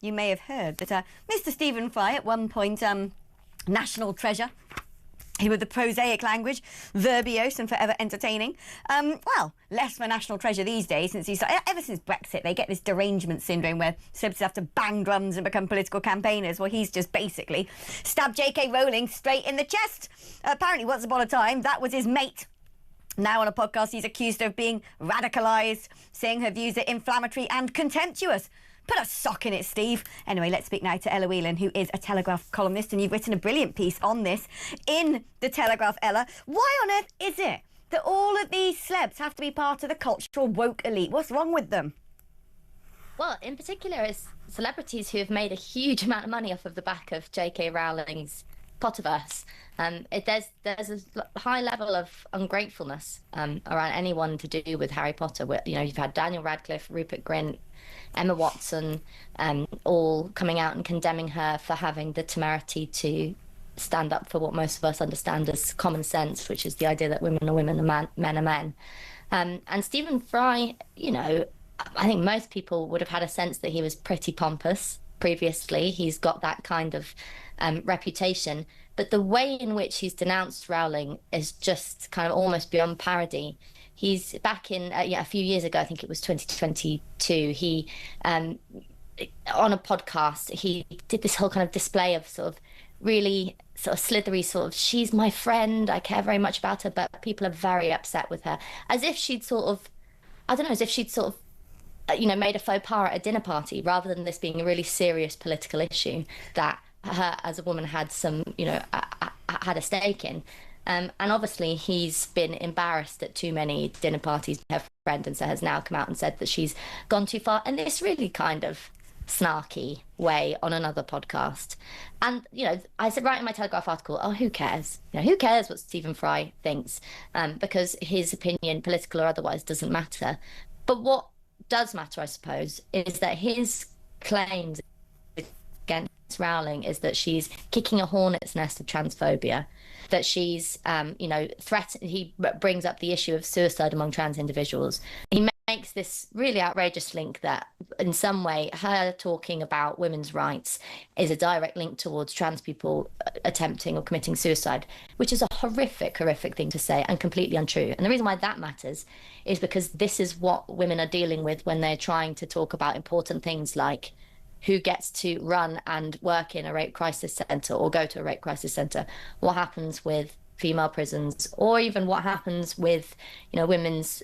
you may have heard that Mr. Stephen Fry, at one point national treasure, he with the prosaic language, verbiose and forever entertaining. Well, less of a national treasure these days, since ever since Brexit, they get this derangement syndrome where celebrities have to bang drums and become political campaigners. Well, he's just basically stabbed J.K. Rowling straight in the chest. Apparently, once upon a time, that was his mate. Now on a podcast, he's accused of being radicalised, saying her views are inflammatory and contemptuous. Put a sock in it, Steve. Anyway, let's speak now to Ella Whelan, who is a Telegraph columnist, and you've written a brilliant piece on this in the Telegraph, Ella. Why on earth is it that all of these celebs have to be part of the cultural woke elite? What's wrong with them? Well, in particular, it's celebrities who have made a huge amount of money off of the back of J.K. Rowling's Potterverse. There's a high level of ungratefulness around anyone to do with Harry Potter. You know, you've had Daniel Radcliffe, Rupert Grint, Emma Watson, all coming out and condemning her for having the temerity to stand up for what most of us understand as common sense, which is the idea that women are women and men are men. And Stephen Fry, you know, I think most people would have had a sense that he was pretty pompous previously. He's got that kind of reputation, but the way in which he's denounced Rowling is just kind of almost beyond parody. He's back in a few years ago, I think it was 2022, he on a podcast he did this whole kind of display of sort of really sort of slithery sort of, she's my friend, I care very much about her, but people are very upset with her, as if she'd sort of, I don't know, as if she'd sort of made a faux pas at a dinner party, rather than this being a really serious political issue that her as a woman had some, had a stake in. And obviously he's been embarrassed at too many dinner parties with her friend, and so has now come out and said that she's gone too far in this really kind of snarky way on another podcast. And, I said right in my Telegraph article, oh, who cares? Who cares what Stephen Fry thinks? Because his opinion, political or otherwise, doesn't matter. But what does matter, I suppose, is that his claims against Rowling is that she's kicking a hornet's nest of transphobia, that she's, he brings up the issue of suicide among trans individuals. He makes this really outrageous link that in some way her talking about women's rights is a direct link towards trans people attempting or committing suicide, which is a horrific thing to say and completely untrue. And the reason why that matters is because this is what women are dealing with when they're trying to talk about important things like who gets to run and work in a rape crisis centre or go to a rape crisis centre, what happens with female prisons, or even what happens with, women's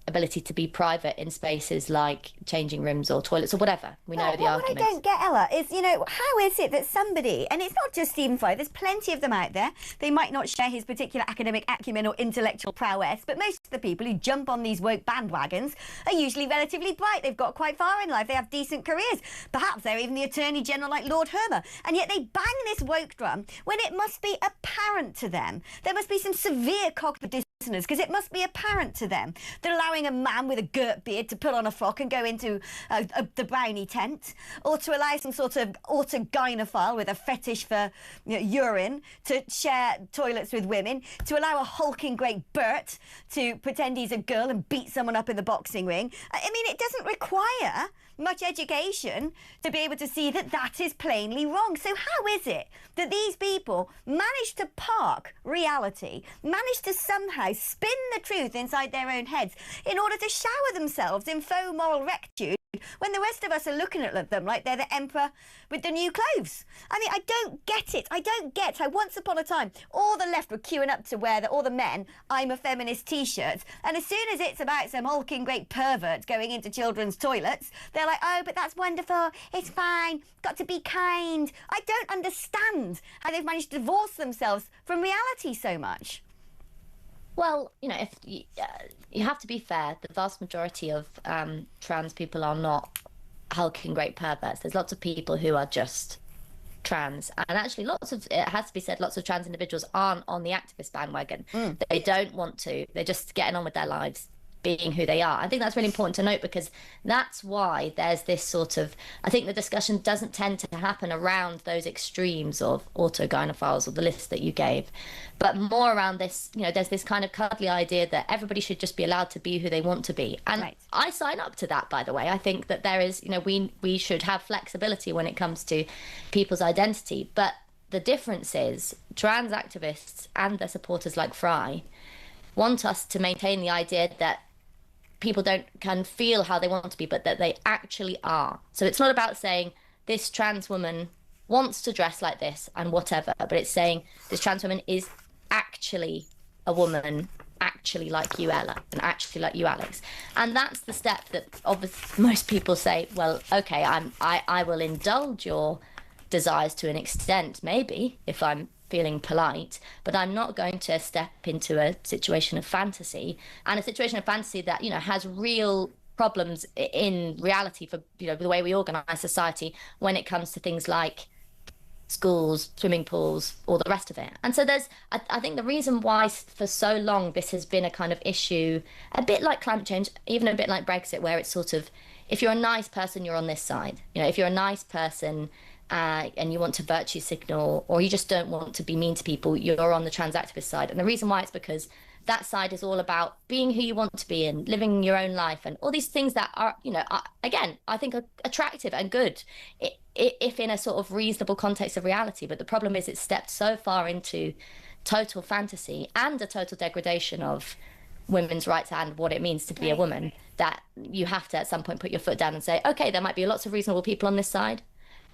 ability to be private in spaces like changing rooms or toilets or whatever. We know the arguments. What I don't get, Ella, is, how is it that somebody, and it's not just Stephen Fry, there's plenty of them out there, they might not share his particular academic acumen or intellectual prowess, but most of the people who jump on these woke bandwagons are usually relatively bright. They've got quite far in life. They have decent careers. Perhaps they're even the Attorney General like Lord Hermer. And yet they bang this woke drum when it must be apparent to them. There must be some severe cognitive dissonance, because it must be apparent to them that allowing a man with a girt beard to put on a frock and go into the brownie tent, or to allow some sort of autogynophile with a fetish for urine to share toilets with women, to allow a hulking great Bert to pretend he's a girl and beat someone up in the boxing ring. I mean, it doesn't require much education to be able to see that that is plainly wrong. So how is it that these people manage to park reality, manage to somehow spin the truth inside their own heads in order to shower themselves in faux moral rectitude, when the rest of us are looking at them like they're the emperor with the new clothes? I mean, I don't get it. I don't get how once upon a time all the left were queuing up to wear all the men I'm a feminist t-shirts, and as soon as it's about some hulking great pervert going into children's toilets, they're like, oh, but that's wonderful, it's fine, got to be kind. I don't understand how they've managed to divorce themselves from reality so much. Well, if you have to be fair, the vast majority of trans people are not hulking great perverts. There's lots of people who are just trans, and actually it has to be said, lots of trans individuals aren't on the activist bandwagon. They don't want to. They're just getting on with their lives being who they are. I think that's really important to note, because that's why there's this sort of, I think the discussion doesn't tend to happen around those extremes of autogynephiles or the list that you gave, but more around this, there's this kind of cuddly idea that everybody should just be allowed to be who they want to be. And Right. I sign up to that, by the way. I think that there is, we should have flexibility when it comes to people's identity. But the difference is trans activists and their supporters like Fry want us to maintain the idea that people can feel how they want to be, but that they actually are. So it's not about saying this trans woman wants to dress like this and whatever, but it's saying this trans woman is actually a woman, actually like you, Ella, and actually like you, Alex. And that's the step that obviously most people say, well, okay, I will indulge your desires to an extent, maybe, if I'm feeling polite, but I'm not going to step into a situation of fantasy, and a situation of fantasy that, has real problems in reality for, the way we organize society when it comes to things like schools, swimming pools, all the rest of it. And so I think the reason why for so long this has been a kind of issue, a bit like climate change, even a bit like Brexit, where it's sort of, if you're a nice person, you're on this side. If you're a nice person, and you want to virtue signal, or you just don't want to be mean to people, you're on the trans activist side. And the reason why it's because that side is all about being who you want to be and living your own life and all these things that are, again, I think are attractive and good if in a sort of reasonable context of reality. But the problem is it's stepped so far into total fantasy and a total degradation of women's rights and what it means to be a woman, that you have to at some point put your foot down and say, okay, there might be lots of reasonable people on this side,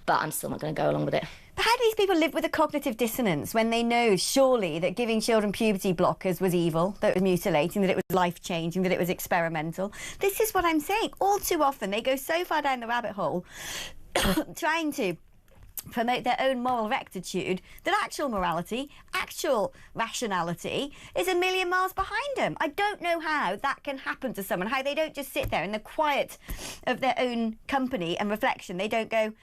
but I'm still not going to go along with it. But how do these people live with a cognitive dissonance when they know surely that giving children puberty blockers was evil, that it was mutilating, that it was life-changing, that it was experimental? This is what I'm saying. All too often they go so far down the rabbit hole trying to promote their own moral rectitude that actual morality, actual rationality is a million miles behind them. I don't know how that can happen to someone, how they don't just sit there in the quiet of their own company and reflection. They don't go,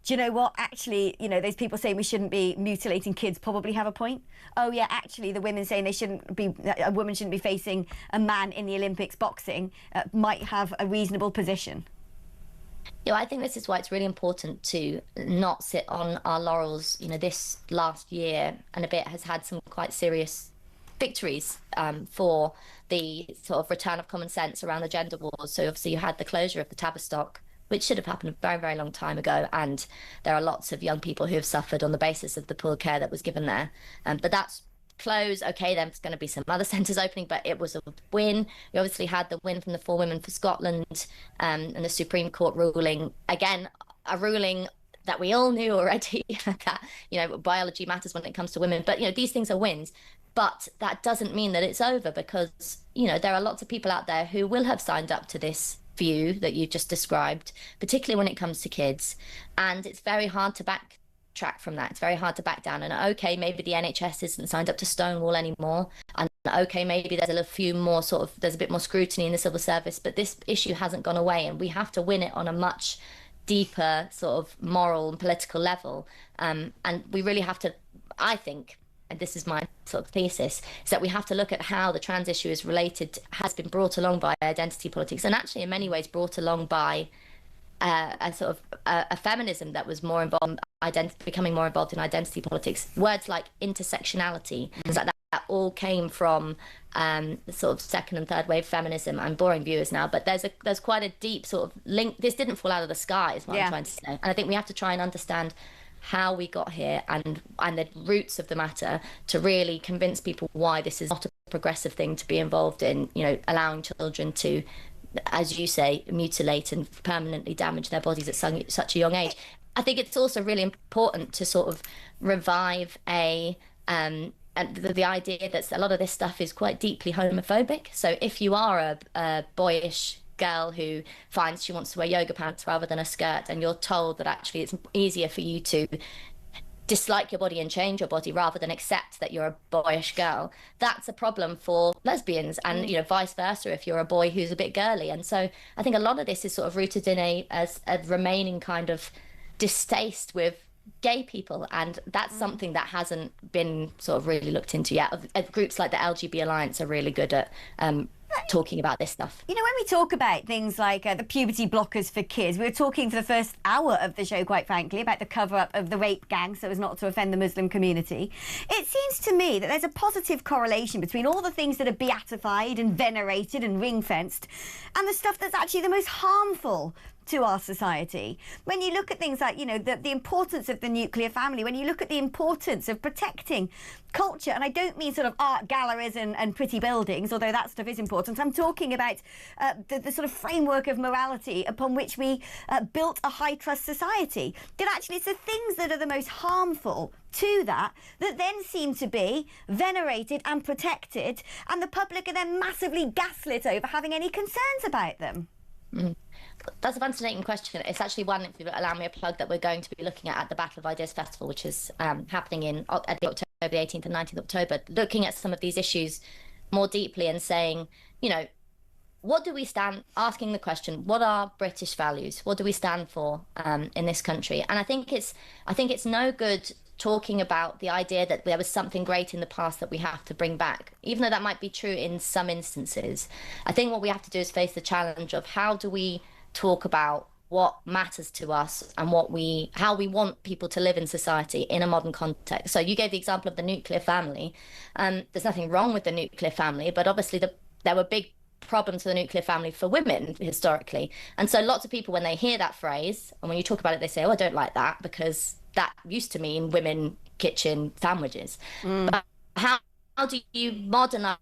do you know what? Actually, those people saying we shouldn't be mutilating kids probably have a point. Oh yeah, actually, the women saying a woman shouldn't be facing a man in the Olympics boxing might have a reasonable position. I think this is why it's really important to not sit on our laurels. This last year and a bit has had some quite serious victories for the sort of return of common sense around the gender wars. So obviously you had the closure of the Tavistock, which should have happened a very, very long time ago. And there are lots of young people who have suffered on the basis of the poor care that was given there. But that's closed. Okay, there's going to be some other centres opening, but it was a win. We obviously had the win from the Four Women for Scotland and the Supreme Court ruling. Again, a ruling that we all knew already that, biology matters when it comes to women. But, these things are wins. But that doesn't mean that it's over, because, there are lots of people out there who will have signed up to this view that you just described, particularly when it comes to kids. And it's very hard to backtrack from that. It's very hard to back down. And okay, maybe the NHS isn't signed up to Stonewall anymore. And okay, maybe there's a few more there's a bit more scrutiny in the civil service, but this issue hasn't gone away, and we have to win it on a much deeper sort of moral and political level. And we really have to, I think, and this is my sort of thesis, is that we have to look at how the trans issue has been brought along by identity politics, and actually in many ways brought along by a sort of a feminism that was more involved, becoming more involved in identity politics. Words like intersectionality, things like that all came from the sort of second and third wave feminism. I'm boring viewers now, but there's quite a deep sort of link. This didn't fall out of the sky, is what I'm trying to say. And I think we have to try and understand how we got here and the roots of the matter to really convince people why this is not a progressive thing to be involved in, allowing children to, as you say, mutilate and permanently damage their bodies at such a young age. I think it's also really important to sort of revive the idea that a lot of this stuff is quite deeply homophobic. So if you are a boyish girl who finds she wants to wear yoga pants rather than a skirt, and you're told that actually it's easier for you to dislike your body and change your body rather than accept that you're a boyish girl, that's a problem for lesbians, and vice versa if you're a boy who's a bit girly. And so I think a lot of this is sort of rooted in a remaining kind of distaste with gay people, and that's something that hasn't been sort of really looked into yet. Groups like the LGB Alliance are really good at talking about this stuff. You know, when we talk about things like the puberty blockers for kids, we were talking for the first hour of the show, quite frankly, about the cover-up of the rape gang so as not to offend the Muslim community. It seems to me that there's a positive correlation between all the things that are beatified and venerated and ring-fenced and the stuff that's actually the most harmful to our society. When you look at things like, you know, the importance of the nuclear family, when you look at the importance of protecting culture, and I don't mean sort of art galleries and pretty buildings, although that stuff is important. I'm talking about the sort of framework of morality upon which we built a high trust society. That actually it's the things that are the most harmful to that then seem to be venerated and protected, and the public are then massively gaslit over having any concerns about them. Mm. That's a fascinating question. It's actually one, if you allow me a plug, that we're going to be looking at the Battle of Ideas Festival, which is happening at the October, the 18th and 19th October, looking at some of these issues more deeply and saying, you know, what do we stand, asking the question, what are British values? What do we stand for in this country? And I think it's no good talking about the idea that there was something great in the past that we have to bring back, even though that might be true in some instances. I think what we have to do is face the challenge of how do we talk about what matters to us and how we want people to live in society in a modern context. So you gave the example of the nuclear family. There's nothing wrong with the nuclear family, but obviously there were big problems with the nuclear family for women historically. And so lots of people, when they hear that phrase, and when you talk about it, they say, oh, I don't like that because that used to mean women kitchen sandwiches. But how do you modernize?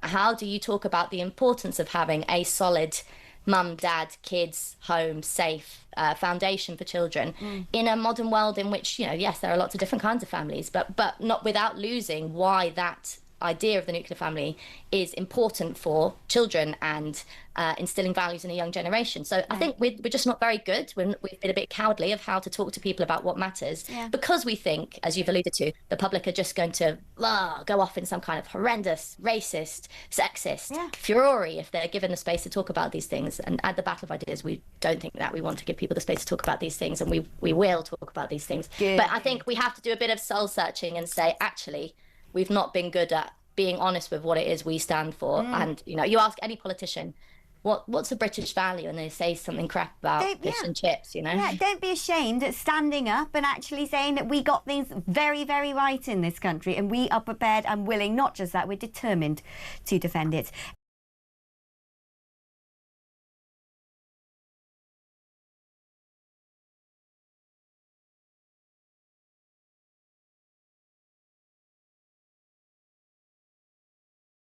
How do you talk about the importance of having a solid mum, dad, kids, home, safe foundation for children in a modern world in which, you know, yes, there are lots of different kinds of families, but not without losing why that idea of the nuclear family is important for children and instilling values in a young generation. So I think we're just not very good. We've been a bit cowardly of how to talk to people about what matters because we think, as you've alluded to, the public are just going to go off in some kind of horrendous, racist, sexist fury if they're given the space to talk about these things. And at the Battle of Ideas, we don't think that. We want to give people the space to talk about these things, and we will talk about these things. Good. But I think we have to do a bit of soul searching and say, actually, we've not been good at being honest with what it is we stand for. And, you know, you ask any politician, what's a British value? And they say something crap about fish and chips, you know? Yeah, don't be ashamed at standing up and actually saying that we got things very, very right in this country and we are prepared and willing, not just that, we're determined to defend it.